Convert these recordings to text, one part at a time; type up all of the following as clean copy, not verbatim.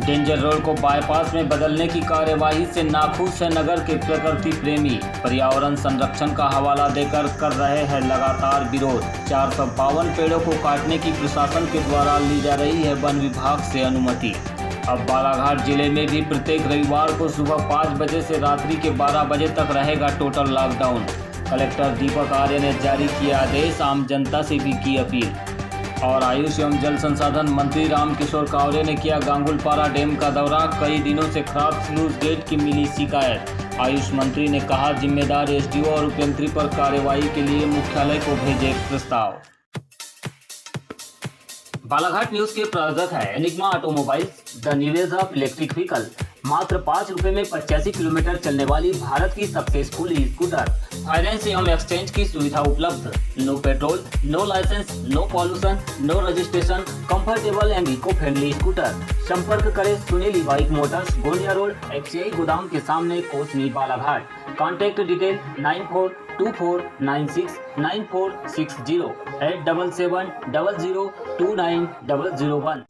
Danger road को bypass में बदलने की कार्यवाही से नाखुश है नगर के प्रकृति प्रेमी। पर्यावरण संरक्षण का हवाला देकर कर रहे हैं लगातार विरोध। 452 पेड़ों को काटने की प्रशासन के द्वारा ली जा रही है वन विभाग से अनुमति। अब बालाघाट जिले में भी प्रत्येक रविवार को सुबह 5 बजे से रात्रि के 12 बजे तक रहेगा टोटल लॉकडाउन। कलेक्टर दीपक आर्य ने जारी किया आदेश, आम जनता से भी की अपील। और आयुष एवं जल संसाधन मंत्री रामकिशोर कावरे ने किया गांगुलपारा डैम का दौरा। कई दिनों से खराब स्लूज गेट की मिली शिकायत। आयुष मंत्री ने कहा जिम्मेदार एसडीओ और उपयंत्री पर कार्रवाई के लिए मुख्यालय को भेजे प्रस्ताव। बालाघाट न्यूज के प्रायोजक है Enigma automobiles, the new age of electric vehicle. मात्र 5 रुपए में 85 किलोमीटर चलने वाली भारत की सबसे स्कूली स्कूटर। फाइनेंस एवं एक्सचेंज की सुविधा उपलब्ध। No petrol, no licence, no pollution, no registration, comfortable and eco friendly scooter. संपर्क करें Sunil bike motors, Gondia road, FCI गोदाम के सामने, कोसनी, बालाघाट। Contact detail 9424969460 87700290001।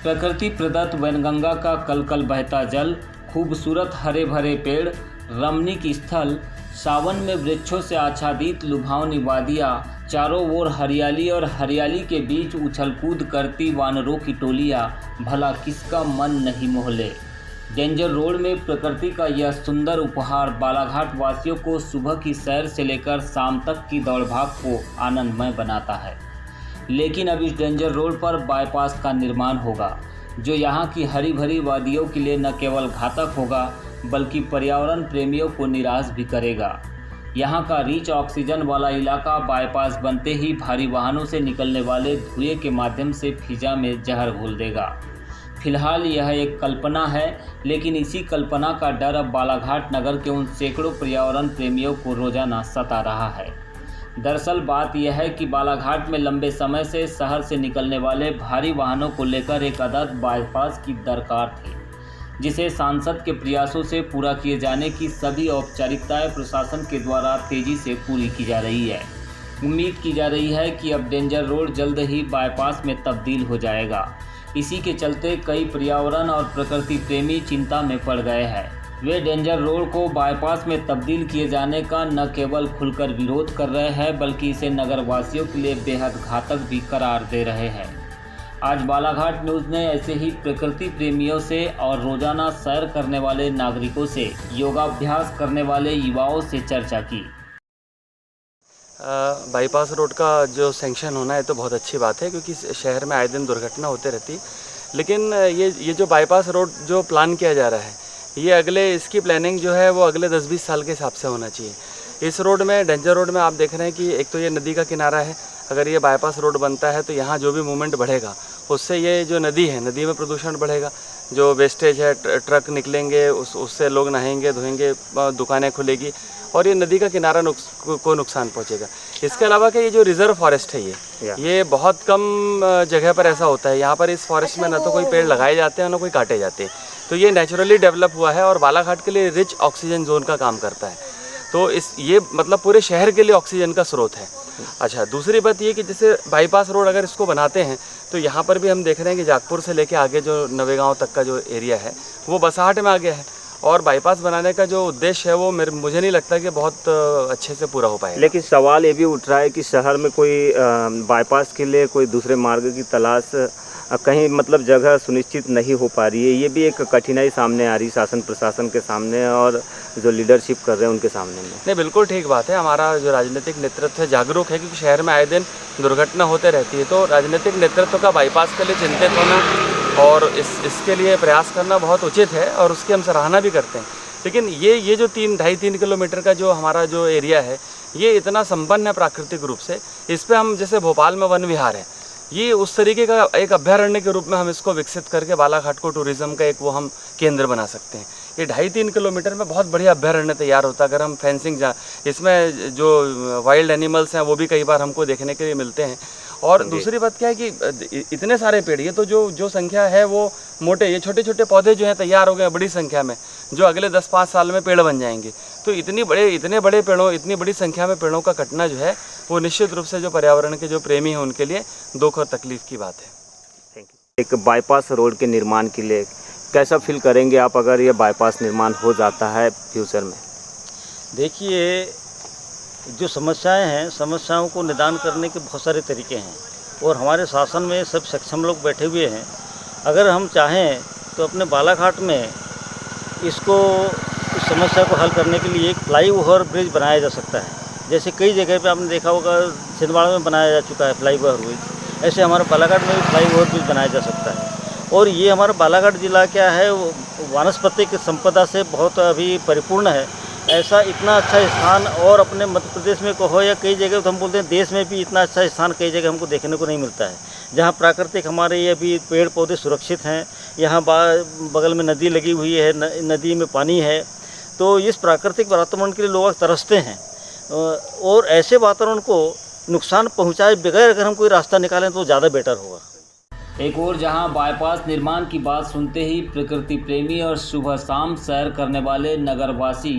प्रकृति प्रदत्त वैनगंगा का कलकल बहता जल, खूबसूरत हरे भरे पेड़, रमणीक स्थल, सावन में वृक्षों से आच्छादित लुभावनी वादियाँ, चारों ओर हरियाली और हरियाली के बीच उछल कूद करती वानरों की टोलियाँ, भला किसका मन नहीं मोह ले। डेंजर रोड में प्रकृति का यह सुंदर उपहार बालाघाट वासियों को सुबह की सैर से लेकर शाम तक की दौड़ भाग को आनंदमय बनाता है। लेकिन अब इस डेंजर रोड पर बाईपास का निर्माण होगा, जो यहाँ की हरी भरी वादियों के लिए न केवल घातक होगा बल्कि पर्यावरण प्रेमियों को निराश भी करेगा। यहाँ का रिच ऑक्सीजन वाला इलाका बाईपास बनते ही भारी वाहनों से निकलने वाले धुएं के माध्यम से फिजा में जहर घोल देगा। फिलहाल यह एक कल्पना है, लेकिन इसी कल्पना का डर अब बालाघाट नगर के उन सैकड़ों पर्यावरण प्रेमियों को रोजाना सता रहा है। दरअसल बात यह है कि बालाघाट में लंबे समय से शहर से निकलने वाले भारी वाहनों को लेकर एक आदर्श बाईपास की दरकार थी, जिसे सांसद के प्रयासों से पूरा किए जाने की सभी औपचारिकताएं प्रशासन के द्वारा तेजी से पूरी की जा रही है। उम्मीद की जा रही है कि अब डेंजर रोड जल्द ही बाईपास में तब्दील हो जाएगा। इसी के चलते कई पर्यावरण और प्रकृति प्रेमी चिंता में पड़ गए हैं। वे डेंजर रोड को बाईपास में तब्दील किए जाने का न केवल खुलकर विरोध कर रहे हैं बल्कि इसे नगरवासियों के लिए बेहद घातक भी करार दे रहे हैं। आज बालाघाट न्यूज़ ने ऐसे ही प्रकृति प्रेमियों से और रोजाना सैर करने वाले नागरिकों से, योगाभ्यास करने वाले युवाओं से चर्चा की। बाईपास रोड का जो सैंक्शन होना है तो बहुत अच्छी बात है, क्योंकि शहर में आए दिन दुर्घटना होते रहती। लेकिन ये जो बाईपास रोड जो प्लान किया जा रहा है, ये इसकी प्लानिंग जो है वो अगले 10-20 साल के हिसाब से होना चाहिए। इस रोड में, डेंजर रोड में आप देख रहे हैं कि एक तो ये नदी का किनारा है। अगर ये बाईपास रोड बनता है तो यहाँ जो भी मूवमेंट बढ़ेगा उससे ये जो नदी है, नदी में प्रदूषण बढ़ेगा। जो वेस्टेज है, ट्रक निकलेंगे, उससे लोग नहाएंगे धोएंगे, दुकानें खुलेगी और ये नदी का किनारा को नुकसान पहुँचेगा। इसके अलावा कि ये जो रिजर्व फॉरेस्ट है ये बहुत कम जगह पर ऐसा होता है। यहाँ पर इस फॉरेस्ट में ना तो कोई पेड़ लगाए जाते हैं ना कोई काटे जाते हैं। तो ये नेचुरली डेवलप हुआ है और बालाघाट के लिए रिच ऑक्सीजन जोन का काम करता है। तो ये मतलब पूरे शहर के लिए ऑक्सीजन का स्रोत है। अच्छा, दूसरी बात ये कि जैसे बाईपास रोड अगर इसको बनाते हैं तो यहाँ पर भी हम देख रहे हैं कि जागपुर से लेके आगे जो नवेगांव तक का जो एरिया है वो बसाहट में आ गया है। और बाईपास बनाने का जो उद्देश्य है वो मुझे नहीं लगता कि बहुत अच्छे से पूरा हो पाएगा। लेकिन सवाल ये भी उठ रहा है कि शहर में कोई बाईपास के लिए कोई दूसरे मार्ग की तलाश कहीं मतलब जगह सुनिश्चित नहीं हो पा रही है। ये भी एक कठिनाई सामने आ रही शासन प्रशासन के सामने और जो लीडरशिप कर रहे हैं उनके सामने में। नहीं, बिल्कुल ठीक बात है। हमारा जो राजनीतिक नेतृत्व है जागरूक है, क्योंकि शहर में आए दिन दुर्घटना होते रहती है। तो राजनीतिक नेतृत्व का बाईपास के लिए चिंतित होना और इसके लिए प्रयास करना बहुत उचित है और उसकी हम सराहना भी करते हैं। लेकिन ये जो 2.5-3 किलोमीटर का जो हमारा जो एरिया है ये इतना संपन्न है प्राकृतिक रूप से। इस पर हम, जैसे भोपाल में वन विहार है, ये उस तरीके का एक अभ्यारण्य के रूप में हम इसको विकसित करके बालाघाट को टूरिज्म का एक हम केंद्र बना सकते हैं। ये 2.5-3 किलोमीटर में बहुत बढ़िया अभ्यारण्य तैयार होता है। अगर हम फेंसिंग इसमें जो वाइल्ड एनिमल्स हैं वो भी कई बार हमको देखने के लिए मिलते हैं। और दूसरी बात क्या है कि इतने सारे पेड़, ये तो जो संख्या है वो मोटे, ये छोटे छोटे पौधे जो हैं तैयार हो गए बड़ी संख्या में, जो अगले 10-5 साल में पेड़ बन जाएंगे। तो इतने बड़े पेड़ों, इतनी बड़ी संख्या में पेड़ों का कटना जो है वो निश्चित रूप से जो पर्यावरण के जो प्रेमी हैं उनके लिए दुख और तकलीफ की बात है। Thank you. एक बाईपास रोड के निर्माण के लिए कैसा फील करेंगे आप अगर ये बाईपास निर्माण हो जाता है फ्यूचर में? देखिए, जो समस्याएं हैं, समस्याओं को निदान करने के बहुत सारे तरीके हैं और हमारे शासन में सब सक्षम लोग बैठे हुए हैं। अगर हम चाहें तो अपने बालाघाट में इस समस्या को हल करने के लिए एक फ्लाईओवर ब्रिज बनाया जा सकता है। जैसे कई जगह पे आपने देखा होगा, छिंदवाड़ा में बनाया जा चुका है फ्लाईओवर ब्रिज, ऐसे हमारे बालाघाट में भी फ्लाईओवर ब्रिज बनाया जा सकता है। और ये हमारा बालाघाट जिला क्या है, वानस्पतिक संपदा से बहुत अभी परिपूर्ण है। ऐसा इतना अच्छा स्थान और अपने मध्य प्रदेश में कहो या कई जगह, तो हम बोलते हैं देश में भी इतना अच्छा स्थान कई जगह हमको देखने को नहीं मिलता है, जहाँ प्राकृतिक हमारे ये भी पेड़ पौधे सुरक्षित हैं। यहाँ बगल में नदी लगी हुई है, नदी में पानी है। तो इस प्राकृतिक वातावरण के लिए लोग तरसते हैं और ऐसे वातावरण को नुकसान पहुँचाए बगैर अगर हम कोई रास्ता निकालें तो ज़्यादा बेटर होगा। एक और जहां बाईपास निर्माण की बात सुनते ही प्रकृति प्रेमी और सुबह शाम सैर करने वाले नगरवासी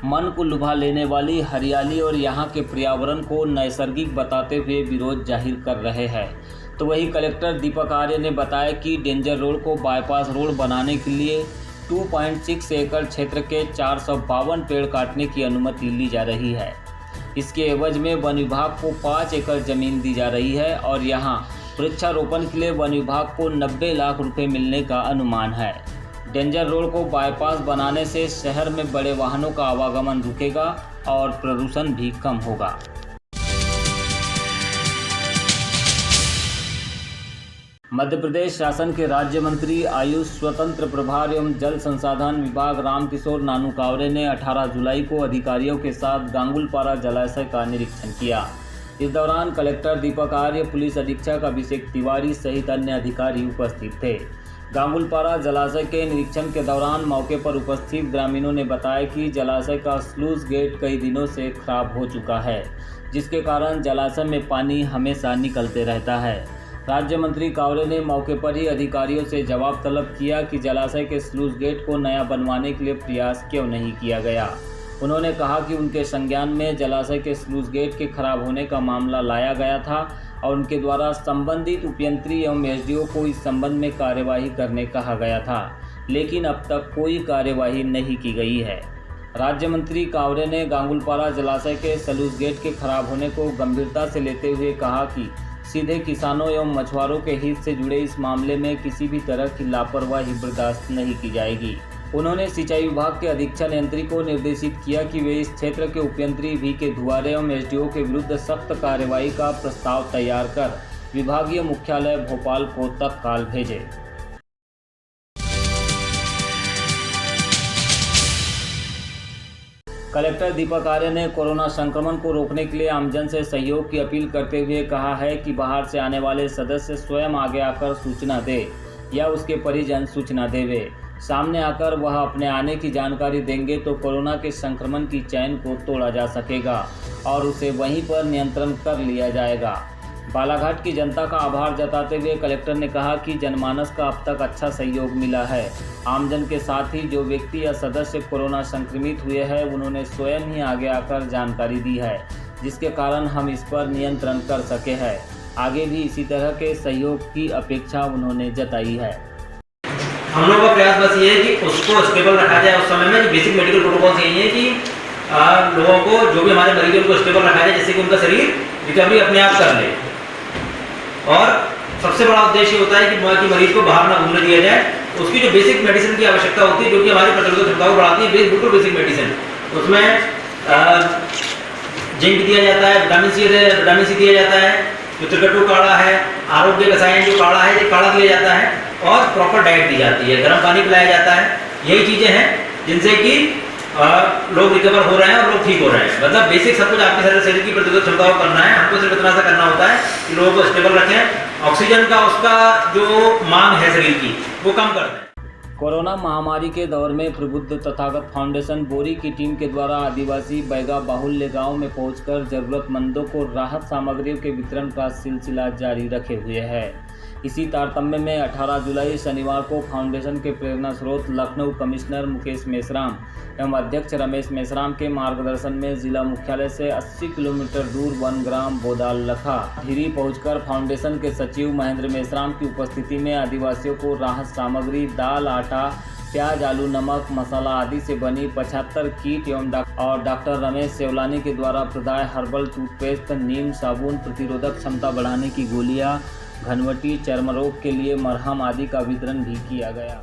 मन को लुभा लेने वाली हरियाली और यहां के पर्यावरण को नैसर्गिक बताते हुए विरोध जाहिर कर रहे हैं। तो वही कलेक्टर दीपक आर्य ने बताया कि डेंजर रोड को बाईपास रोड बनाने के लिए 2.6 एकड़ क्षेत्र के 452 पेड़ काटने की अनुमति ली जा रही है। इसके एवज में वन विभाग को 5 एकड़ जमीन दी जा रही है और यहाँ वृक्षारोपण के लिए वन विभाग को 90 लाख रुपए मिलने का अनुमान है। डेंजर रोड को बाईपास बनाने से शहर में बड़े वाहनों का आवागमन रुकेगा और प्रदूषण भी कम होगा। मध्य प्रदेश शासन के राज्य मंत्री आयुष स्वतंत्र प्रभार एवं जल संसाधन विभाग रामकिशोर नानू कावरे ने 18 जुलाई को अधिकारियों के साथ गांगुलपारा जलाशय का निरीक्षण किया। इस दौरान कलेक्टर दीपक आर्य, पुलिस अधीक्षक अभिषेक तिवारी सहित अन्य अधिकारी उपस्थित थे। गांगुलपारा जलाशय के निरीक्षण के दौरान मौके पर उपस्थित ग्रामीणों ने बताया कि जलाशय का स्लूज गेट कई दिनों से खराब हो चुका है, जिसके कारण जलाशय में पानी हमेशा निकलते रहता है। राज्य मंत्री कावरे ने मौके पर ही अधिकारियों से जवाब तलब किया कि जलाशय के स्लूज गेट को नया बनवाने के लिए प्रयास क्यों नहीं किया गया। उन्होंने कहा कि उनके संज्ञान में जलाशय के स्लूज गेट के खराब होने का मामला लाया गया था और उनके द्वारा संबंधित उपयंत्री एवं एसडीओ को इस संबंध में कार्यवाही करने कहा गया था, लेकिन अब तक कोई कार्यवाही नहीं की गई है। राज्य मंत्री कावरे ने गांगुलपारा जलाशय के स्लूज गेट के खराब होने को गंभीरता से लेते हुए कहा कि सीधे किसानों एवं मछुआरों के हित से जुड़े इस मामले में किसी भी तरह की लापरवाही बर्दाश्त नहीं की जाएगी। उन्होंने सिंचाई विभाग के अधीक्षण यंत्री को निर्देशित किया कि वे इस क्षेत्र के उपयंत्री वी के धुआरे एवं एसडीओ के विरुद्ध सख्त कार्रवाई का प्रस्ताव तैयार कर विभागीय मुख्यालय भोपाल को तत्काल भेजें। कलेक्टर दीपक आर्य ने कोरोना संक्रमण को रोकने के लिए आमजन से सहयोग की अपील करते हुए कहा है कि बाहर से आने वाले सदस्य स्वयं आगे आकर सूचना दे या उसके परिजन सूचना देवे। सामने आकर वह अपने आने की जानकारी देंगे तो कोरोना के संक्रमण की चैन को तोड़ा जा सकेगा और उसे वहीं पर नियंत्रण कर लिया जाएगा। बालाघाट की जनता का आभार जताते हुए कलेक्टर ने कहा कि जनमानस का अब तक अच्छा सहयोग मिला है। आमजन के साथ ही जो व्यक्ति या सदस्य कोरोना संक्रमित हुए हैं उन्होंने स्वयं ही आगे आकर जानकारी दी है, जिसके कारण हम इस पर नियंत्रण कर सके हैं। आगे भी इसी तरह के सहयोग की अपेक्षा उन्होंने जताई है। हम लोगों का प्रयास बस ये है कि उसको स्टेबल रखा जाए। उस समय में बेसिक मेडिकल प्रोटोकॉल यही है कि लोगों को, जो भी हमारे मरीज हैं, उनको स्टेबल रखा जाए जिससे कि उनका शरीर रिकवरी अपने आप कर ले। और सबसे बड़ा उद्देश्य होता है कि मरीज को बाहर ना घूमने दिया जाए। उसकी जो बेसिक मेडिसिन की आवश्यकता होती है, जो कि हमारी प्रतिरोधक क्षमता को बढ़ाती है, बिल्कुल बेसिक मेडिसिन, उसमें जिंक दिया जाता है, विटामिन सी दिया जाता है, जो त्रिकटु काढ़ा है, आरोग्य कसायन जो काढ़ा है, ये काढ़ा दिया जाता है और प्रॉपर डाइट दी जाती है, गर्म पानी पिलाया जाता है। यही चीज़ें हैं जिनसे कि लोग रिकवर हो रहे हैं और लोग ठीक हो रहे हैं। मतलब बेसिक सब कुछ आपके शरीर की प्रतिरोधक क्षमता को करना है। हमको सिर्फ इतना सा करना होता है कि लोगों को स्टेबल रखें, ऑक्सीजन का उसका जो मांग है शरीर की वो कम कर दें। कोरोना महामारी के दौर में प्रबुद्ध तथागत फाउंडेशन बोरी की टीम के द्वारा आदिवासी बैगा बाहुल्य गांव में पहुंचकर जरूरतमंदों को राहत सामग्रियों के वितरण का सिलसिला जारी रखे हुए है। इसी तारतम्य में 18 जुलाई शनिवार को फाउंडेशन के प्रेरणा स्रोत लखनऊ कमिश्नर मुकेश मेश्राम एवं अध्यक्ष रमेश मेश्राम के मार्गदर्शन में जिला मुख्यालय से 80 किलोमीटर दूर वनग्राम बोदाल लखा धीरी पहुंचकर फाउंडेशन के सचिव महेंद्र मेश्राम की उपस्थिति में आदिवासियों को राहत सामग्री दाल, आटा, प्याज, आलू, नमक, मसाला आदि से बनी 75 किट एवं डॉक्टर रमेश सेवलानी के द्वारा प्रदाय हर्बल टूथपेस्ट, नीम साबुन, प्रतिरोधक क्षमता बढ़ाने की गोलियां, घनवटी, चर्म रोग के लिए मरहम आदि का वितरण भी किया गया।